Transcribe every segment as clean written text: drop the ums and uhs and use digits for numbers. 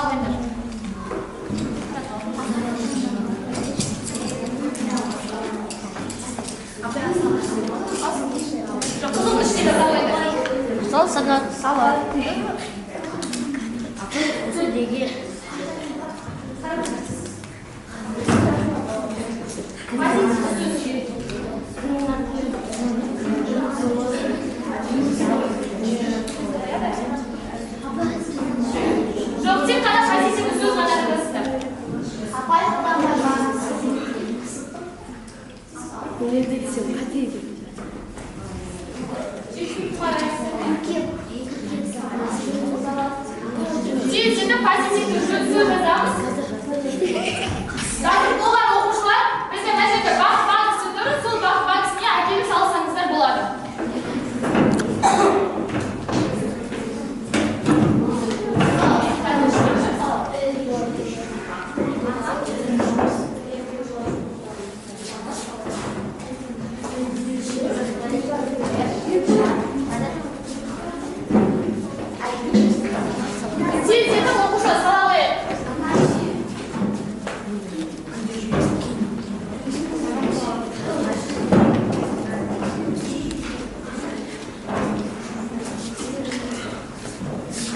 қойыңдар. Қызыл ішіне салайын. Сол сынып сала. Жоқ, тек қана позитивті сөз ғана айтасыздар. Жетінші позитивті сөз жазамыз. Дайын болған оқушылар, бізде мына жерде бақыт банкісі тұр, сол бақыт банкісіне әкеліп салсаңыздар болады.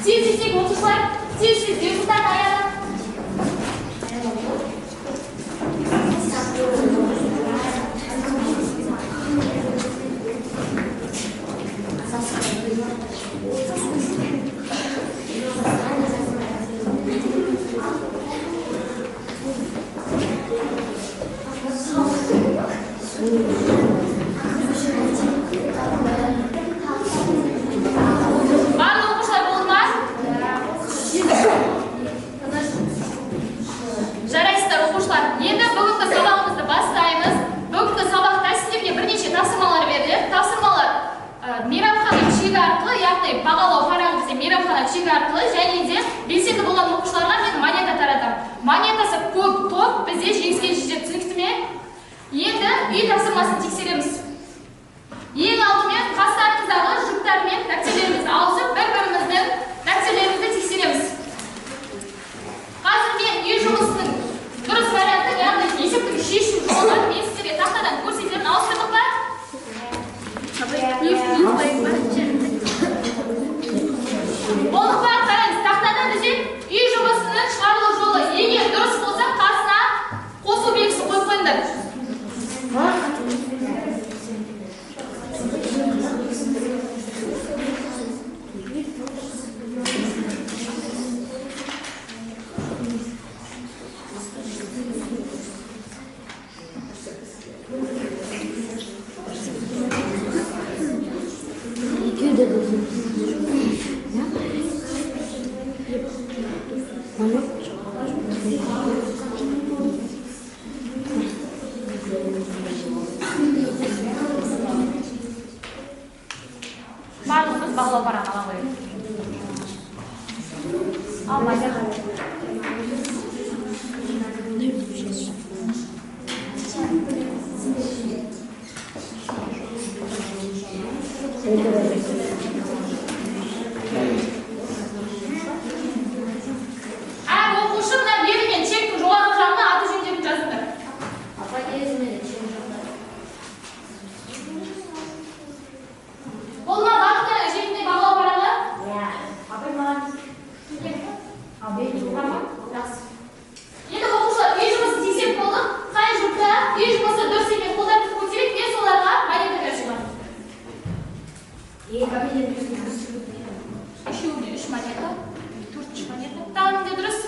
Тек оқушылар, тез депутат аяғы. Жарайсыздар оқушылар, енді бүгінгі сабағымызды бастаймыз. Бүгінгі сабақта сіздерге бірнеше тапсырмалар беріледі. Тапсырмалар мейрамхана чегі арқылы, яғни бағалау парағы бізде мейрамхана чегі арқылы, және де белсенді болған оқушыларға мен монета таратамын. Монетасы көп топ бізде жеңіске жетеді, түсінікті ме? Енді үй тапсырмасын тексереміз. Ең алдымен қастарымыздағы жүктармен дәптерлерімізді алысып, бір-біріміздің дәптерлерімізді тексереміз. Қазір мен үй жұмысының дұрыс варианты, яғни есептің шешу жолын мен сіздерге тақтадан көрсетемін. Ауыстырдық па? Болдық па? Қараңыз, тақтадан бізде үй жұмысының шығарылу жолы. Егер дұрыс болса, қасына қосу белгісі қойып қойыңдар. Барлығымыз бағалау парағын ала қойып. Алмайды. Әр оқушы мына берілген чектің жоғарғы жағына аты жөндерін жазыңдар. Қолына бағыттар жекінде бағалау парағы? Енді оқушылар үй жұмысын тексеріп болдық. Қай жұпта үй жұмысы дұрыс екен қолдарын көтеріп, мен соларға монета беріп Үшеуіне 3 монета, 4 монета. Тағымында дұрыс?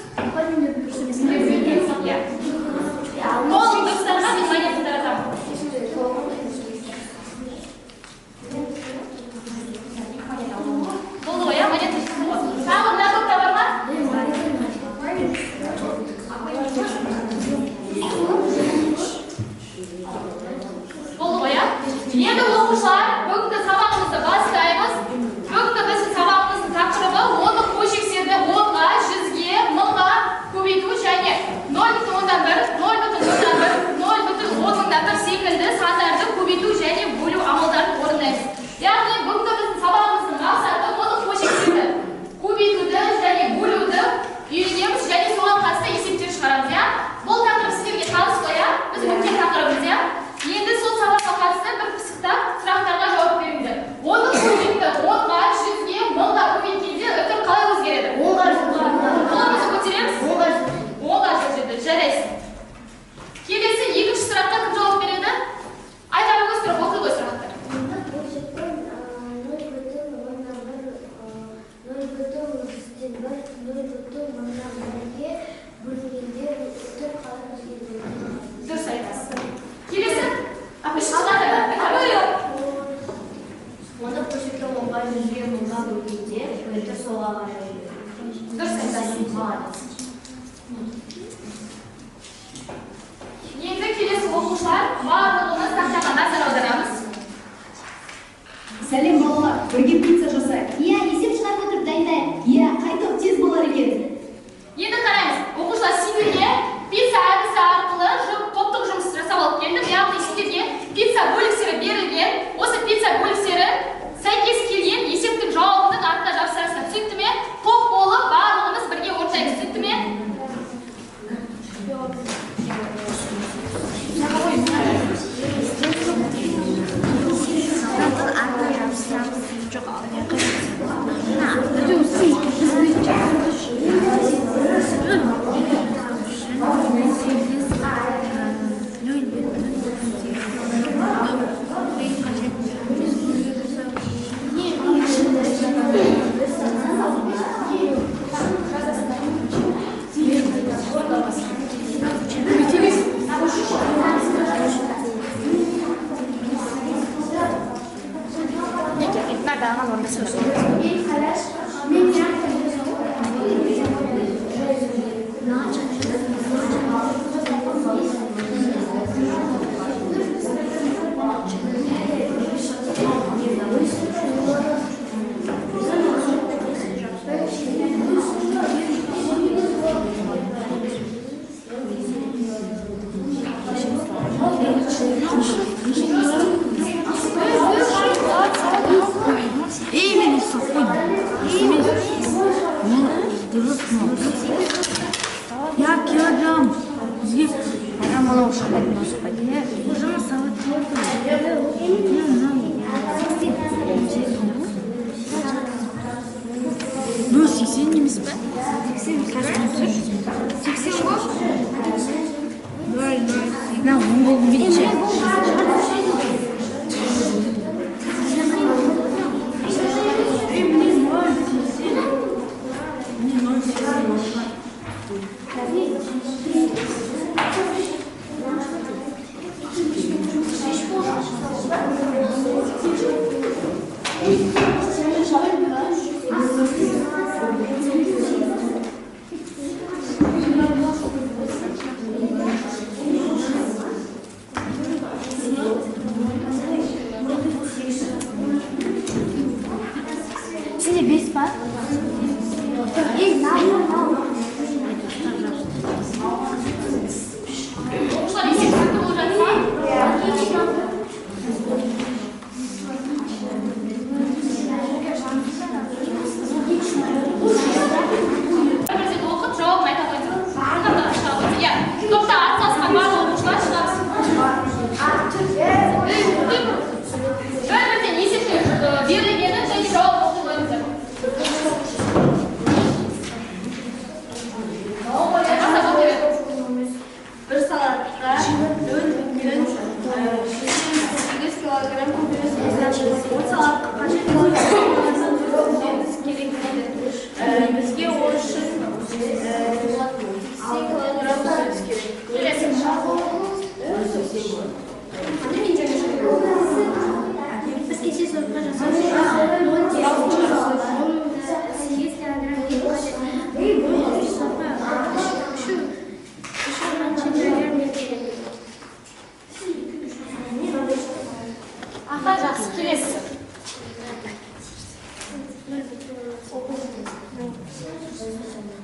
Қолың дұрыстарға мен монета таратамын. Болды ғой, монета. Тағы мына топта бар ма? Бірге пицца жасайық. Иә, есеп шығарып отырып дайындайық. Иә, қайтып тез болар екен. Енді қараймыз. Оқушылар сендерге пицца әдісі арқылы топтық жұмыс жасап алып келдім. Яғни сендерге пицца бөліктері берілген. Осы пицца бөліктері сәйкес келген есептік жауабының артына жапсырасыздар. Түсінікті ме? Топ болып барлығымыз бірге ортаймыз. Түсінікті ме?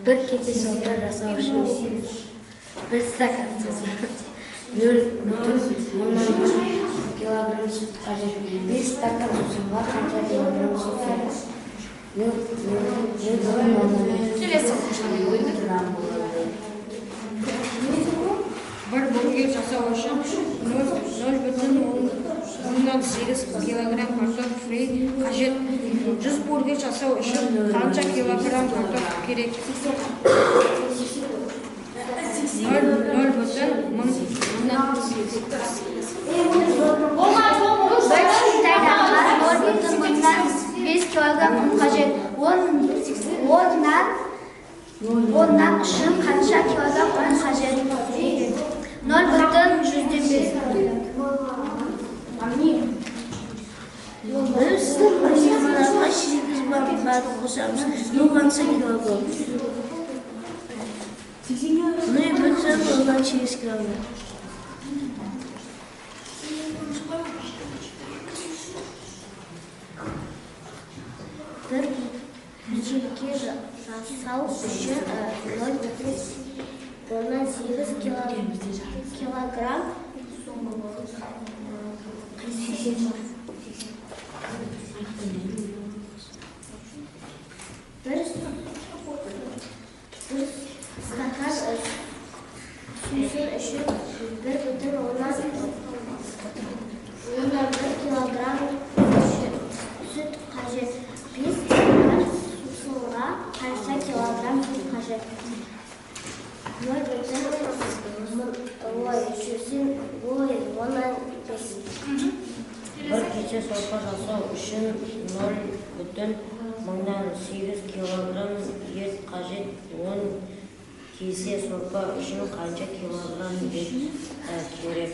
Bir keçe sonra rasam bir stakan nol kilogram süt kaçır. Bir stakan sütün var kaç kilogram süt var? Bir burger жасау үшін 0,8 килограмм картоп фри қажет. 100 бургер жасау үшін қанша килограмм картоп керек? 5 kilogram un qajat. 10dan үшін qancha kilogram un qajat? 0,5. Sizden başlayalım. Aşırı var koşarmış. Nugansa kilogram. Ne yapacağım? Ondan çeyiz kilogram. жасау үшін 0,8 килограмм бір стакан сусыз үшін 1,1 килограмм сүт қажет. 5 стакан сусынға қанша килограмм сүт қажет? 0,1 Bir kese soppa жасау үшін 0,8 килограмм ет қажет. 10 кесе соппа үшін қанша килограмм ет керек?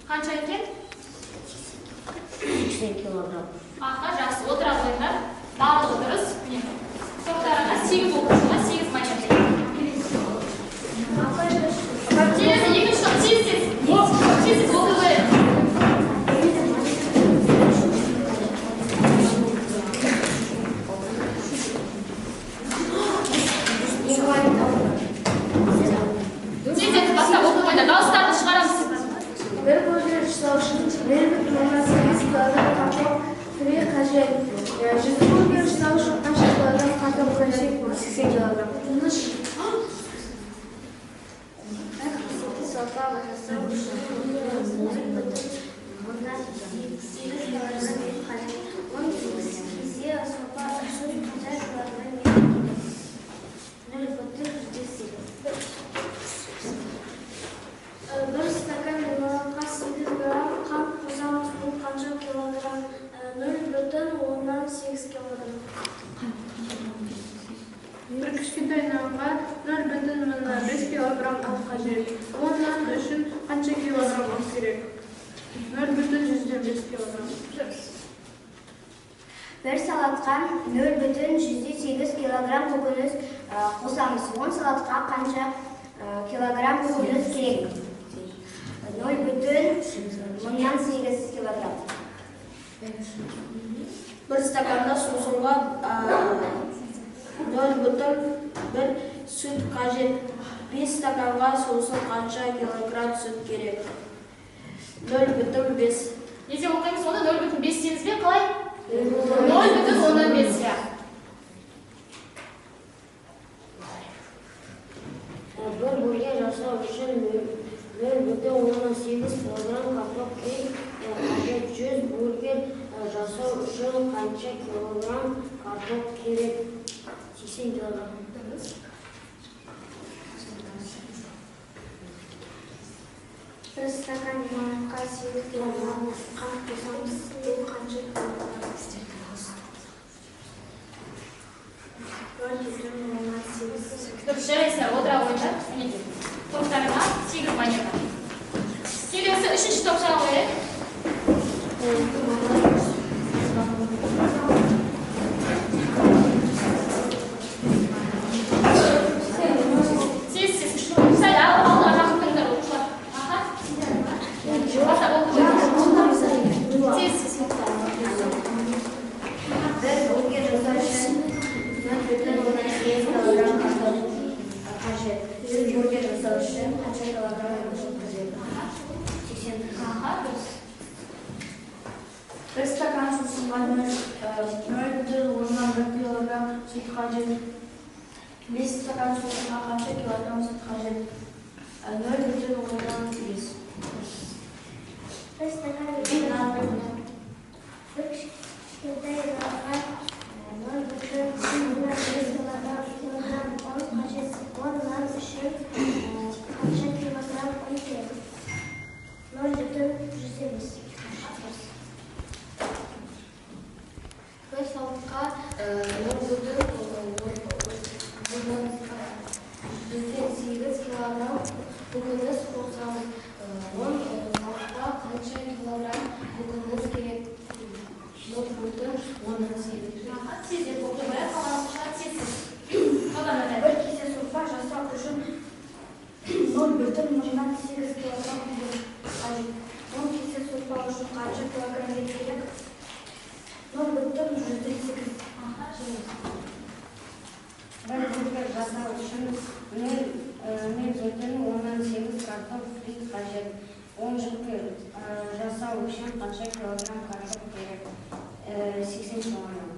Қанша екен? 80 килограмм. Аха, жақсы, отыра қойыңдар. Барлығы дұрыс. Міне. Топтарына 8 оқушыға 8 монета. Келесі екінші топ тез оқи қояйық. Тез бастап оқи қойыңдар. Дауыстарды шығарамыз. Bir burger жасау үшін 1,8 килограмм картоп пюре қажет. 100 бургер жасау үшін қанша килограмм картоп қажет? 80 килограмм. Сорпа жасау үшін 1,8 килограмм ет қажет. 10 кесе сорпа үшін қанша килограмм ет? 0,8. Bir стакан лимонға 8 грамм қант қосамыз. Бұл қанша килограмм? 0,8 килограмм. Bir кішкентай нанға 0,5 килограмм қант қажет. 10 нан үшін қанша килограмм ұн керек? 0,5 килограмм. Bir салатқа 0,8 килограмм көкөніс қосамыз. 10 салатқа қанша килограмм көкөніс керек? 0,8 килограмм. Bir stakanda sусынға 0,1 süt қажет. 5 стаканға сусын қанша килограмм süt керек? 0,5. Неше оқимыз оны 0,5 дейміз бе? Қалай? 0,15 я. Bir burger жасау үшін 0,18 килограмм картоп керек. 100 бургер жасау үшін қанша килограмм картоп керек? 80 килограмм. Bir стакан лимонға 8 килограмм қант қосамыз. Бұл қанша килограмм? 0,8. Дұрыс, жарайсыздар, отыра қойыңдар. Мінекей. Топтарына 8 монета. Келесі үшінші топ шыға қояйық. Тез. Сәл алдыға жақын тұрыңдар, оқушылар. Аха. Бастап оқып қойыңдар. Тез. Bir burger жасау үшін 0,18 килограмм картоп қажет. 100 бургер жасау үшін қанша килограмм картоп қажет? 80. Аха, дұрыс. Bir стакан сусынға 0,1 килограмм сүт қажет. 5 стакан сусынға қанша килограмм сүт қажет? 0,15. Bir стакан лимонға 0,5 килограмм ұн қажет. 10 нан үшін қанша килограмм ұн керек? 0,1. Bir салатқа 0,8 килограмм көкөніс қосамыз. 10 салатқа қанша килограмм көкөніс керек? 0,18. Аха, тез деп оқи қояйық. Қалған оқушылар тез. Қалған өтеді. Bir kese сорпа жасау үшін 0,8 килограмм қажет. 10 кесе сорпа үшін қанша килограмм ет керек? 0,8. Аха, жарайсыз. жасау үшін 0,18 картоп фри қажет. 10 жылқы жасау үшін қанша килограмм картоп керек? 80 килограмм.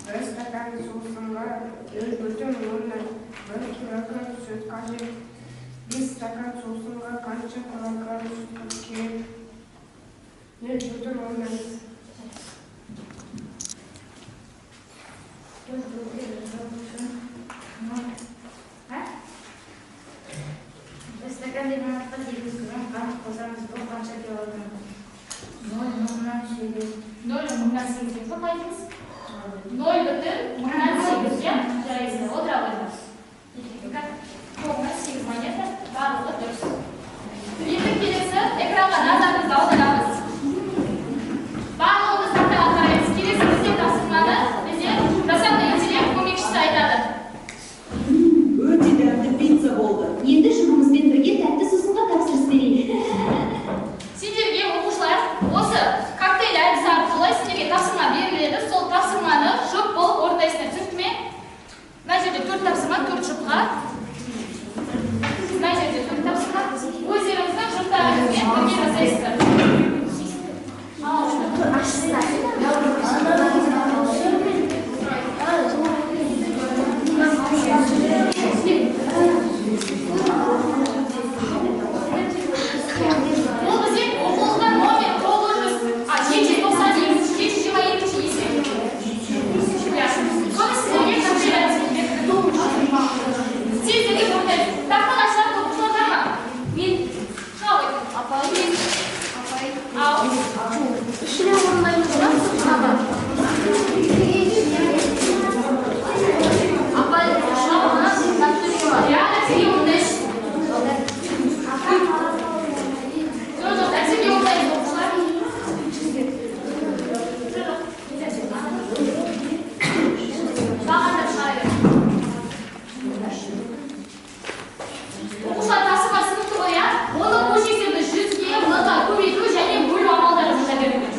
1 стакан сусынға 0,1 килограмм сүт қажет. 5 стакан сусынға қанша килограмм сүт керек? 0,1. Стакан лимонадқа 8 грамм қант қосамыз, бұл қанша килограмм? 0,8. 0,8 қойыңыз. 0,8 жарайсыз. Отыра қойыңыз. 8 монета барлығы дұрыс. Енді келесі экранға назарыңызды аударамыз. Барлығымыз тақтаға қараймыз. Келесі бізде тапсырманы бізде жасанды интеллект көмекшісі айтады. Өте дәмді пицца болды. Енді шырымызбен бірге тәтті сусынға тапсырыс берейік. Сендерге оқушылар осы коктейль әдісі арқылы сендерге тапсырма беріледі. Сол тапсырманы жұп болып орындайсыңдар. Түсінікті ме? Мына жерде 4 тапсырма, 4 жұпқа. Мына жерде 4 тапсырма. Өздеріңіздің жұптарыңызбен бірге жасайсыздар. Бұл бізде оқулықта номер 792 722 соны сіздерге коктейль әдісін бердім. Сендерге орындайсыз. Тақтаға шығатын оқушылар бар ма? Мен. Қалай? Ал. Ішіне орындаймыз ба? Апай, шағына тапсырма. Яғни сізге орындайсыз. Жоқ, сізге орындайсыз оқушылар. Бағанда шығарайық. Оқушылар тапсырма сыныпты ғой, иә? Оның көшестерді 100-ге, 10-ға көбейту және бөлу амалдары мұнда берілген.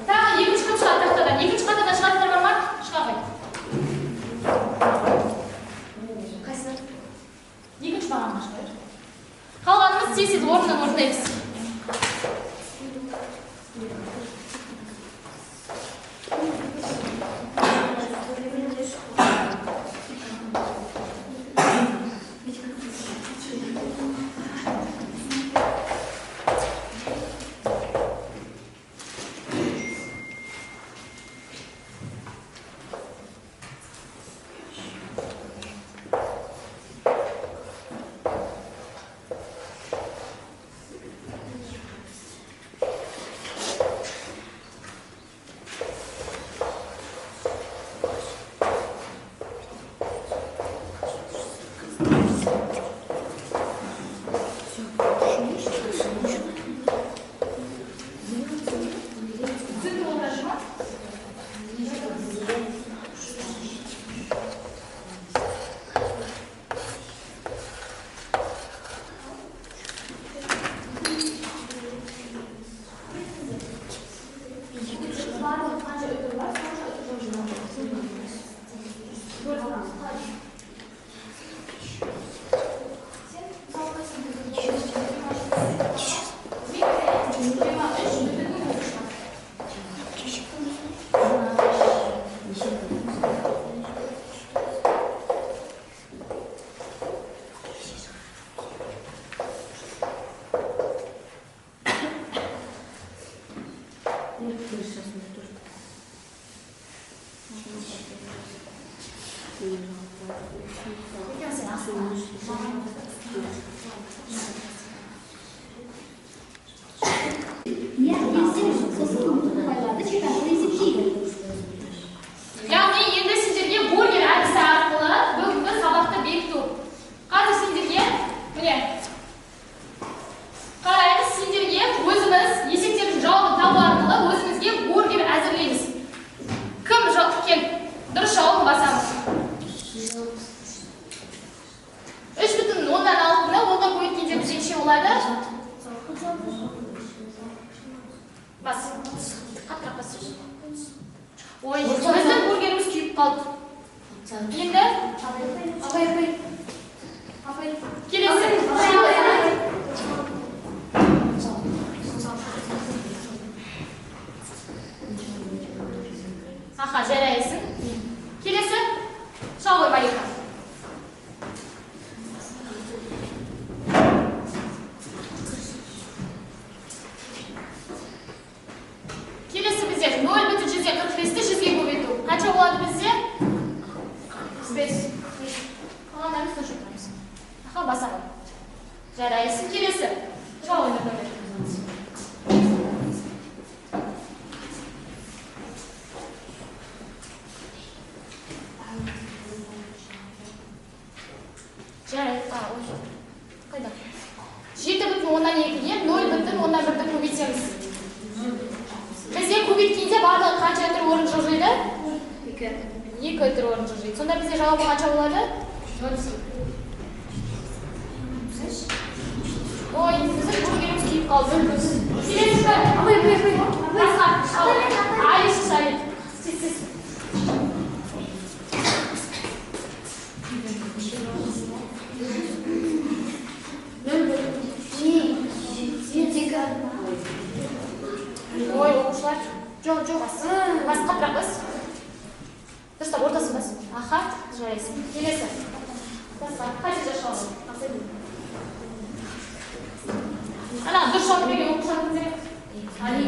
Тағы екінші кім шығады тақтадан? Екінші қатадан шығатындар бар ма? Шыға ғой. Қайсы? Екінші бағанға шығайық. Қалғанымыз тез-тез орнынан орындаймыз. Яғни енді сендерге бургер әдісі арқылы бүгінгі сабақты бекіту. Қазір сендерге, міне, қараймыз, сендерге өзіміз есектердің жауабын табу арқылы өзімізге бургер әзірлейміз. Кім кел, дұрыс жауабын басамыз. 3,5 Бас. Қаттырақ басшы. Ой, біздің бургеріміз күйіп қалды. Енді? Апай. Келесі. Аха, жарайсың. Келесі. Шалғой Марика. Келесі бізде 0,145-ті 100-ге көбейту. Қанша болады бізде? 5. Қалғандарын соң жұқтамыз. Аха, басамын. Жарайсың. Келесі. Шалғойды көбейту. Жарайды. Қайда? 7,2-ге 0,1-ді көбейтеміз. Бізде көбейткенде барлығы қанша өтір орын жылжиды? 2 өтір орын жылжиды. Сонда бізде жауабы қанша болады? 0,8. Ой, біздің бургеріміз күйіп қалды. Келесі бі? Басқа. Айыш, шайып. Сіз. Ой, оқушылар. Жоқ, басқа бірақ бас. Дұрыстап, ортасын бас. Аха, жарайсың. Келесі. Басқа. Қайсы жашауы? Ана, дұрыс жауап берген оқушылардың керек. Али.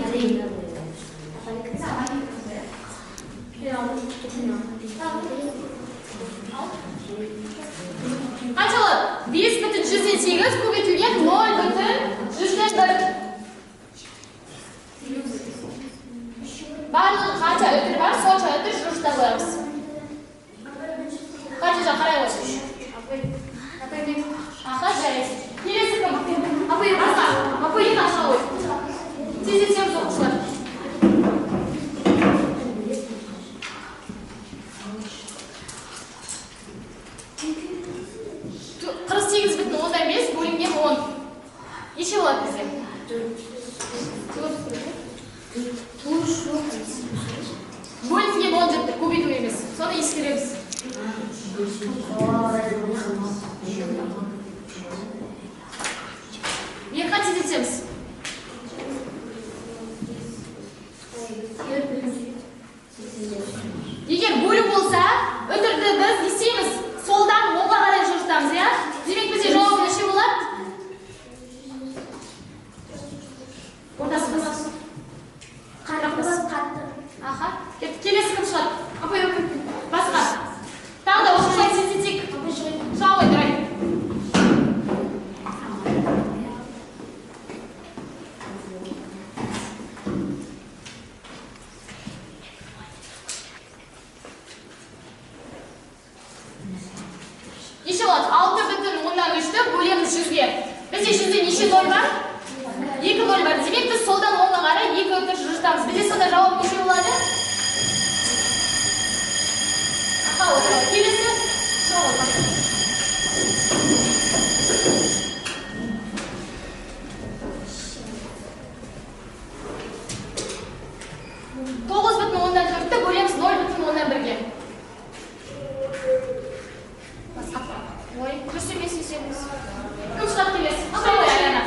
Қанша болады? 5,108 көбейтілген 0,101. Барлығы қанша өтір бар, сонша өтір жүрішті қоямыз. Қанша жа қарай қойшы. Аха, жарайсың. Келесі кім? Апай, аша қой. Тез-тез оқушылар. 48,5 бөлінген 10. Неше болады бізде? Бөлінген 10 жетті, көбейту емес. Соны ескереміз. Екқа тезетеміз. Егер бөлу болса, өтірді біз несеміз солдан оңға қарай жылжытамыз, я? Демек бізде жауабы неше болады? Ортасы біз. Қатты. Аха. Келесі кім шығады? Апай. Басқа. Тағы да оқушылай сететек. Шауы дұрай. Неше болады? 6,3-ті бөлеміз 100-ге. Бізде 100-де неше ноль бар? 2 ноль бар. Демек біз солдан оңға қарай 2 өтір жылжытамыз. Бізде сонда жауап неше болады? Аха, отырады. Келесі. Шауы бар. бөлеміз 0,1-ге. Ой, дұрыс емес есебіңіз. Кім шығады келесі? Шауы Аяна.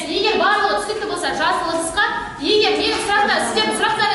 Егер барлығы түсінікті болса, жасыл ыдысқа, егер менің сұрақтан, сіздердің сұрақтан